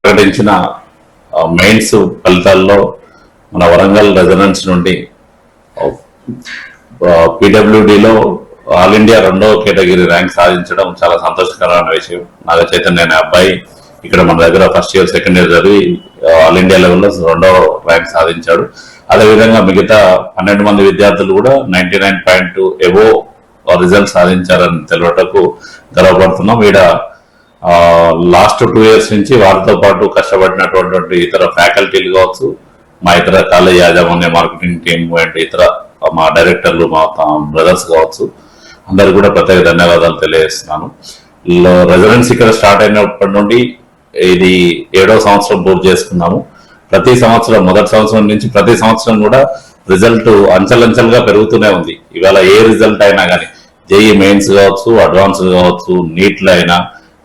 ప్రకటించిన మెయిన్స్ ఫలితాల్లో మన వరంగల్ రెసిడెన్స్ నుండి పీడబ్ల్యూడిలో ఆల్ ఇండియా 2వ కేటగిరీ ర్యాంక్ సాధించడం చాలా సంతోషకరమైన విషయం. నాగ చైతన్య అనే అబ్బాయి ఇక్కడ మన దగ్గర ఫస్ట్ ఇయర్ సెకండ్ ఇయర్ చదివి ఆల్ ఇండియా లెవెల్లో 2వ ర్యాంక్ సాధించాడు. అదేవిధంగా మిగతా 12 మంది విద్యార్థులు కూడా 99.2 ఎబో రిజల్ట్ సాధించారని తెలియటకు గర్వపడుతున్నాం. ఈడ లాస్ట్ 2 ఇయర్స్ నుంచి వారితో పాటు కష్టపడినటువంటి ఇతర ఫ్యాకల్టీలు కావచ్చు, మా ఇతర కాలేజ్ యాజమాన్య మార్కెటింగ్ టీమ్ అండ్ ఇతర మా డైరెక్టర్లు, మా బ్రదర్స్ కావచ్చు, అందరు కూడా ప్రత్యేక ధన్యవాదాలు తెలియజేస్తున్నాను. రెసిడెన్స్ ఇక్కడ స్టార్ట్ అయినప్పటి నుండి ఇది 7వ సంవత్సరం పూర్తి చేసుకున్నాము. ప్రతి సంవత్సరం మొదటి సంవత్సరం నుంచి ప్రతి సంవత్సరం కూడా రిజల్ట్ అంచెలంచెలుగా పెరుగుతూనే ఉంది. ఇవాళ ఏ రిజల్ట్ అయినా కానీ జేఈ మెయిన్స్ కావచ్చు, అడ్వాన్స్ కావచ్చు, నీట్లో అయినా,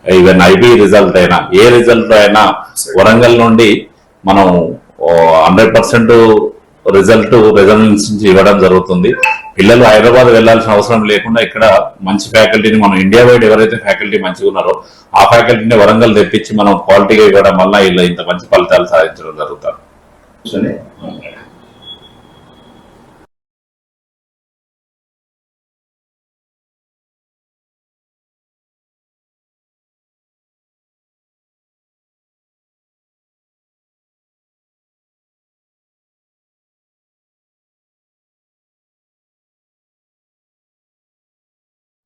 ఈవెన్ ఐబీ రిజల్ట్ అయినా, ఏ రిజల్ట్ అయినా వరంగల్ నుండి మనం 100% రిజల్ట్ రెసిడెన్స్ నుంచి ఇవ్వడం జరుగుతుంది. పిల్లలు హైదరాబాద్ వెళ్లాల్సిన అవసరం లేకుండా ఇక్కడ మంచి ఫ్యాకల్టీని మనం ఇండియా వైడ్ ఎవరైతే ఫ్యాకల్టీ మంచిగా ఉన్నారో ఆ ఫ్యాకల్టీని వరంగల్ తెప్పించి మనం క్వాలిటీగా ఇవ్వడం వల్ల ఇలా ఇంత మంచి ఫలితాలు సాధించడం జరుగుతుంది.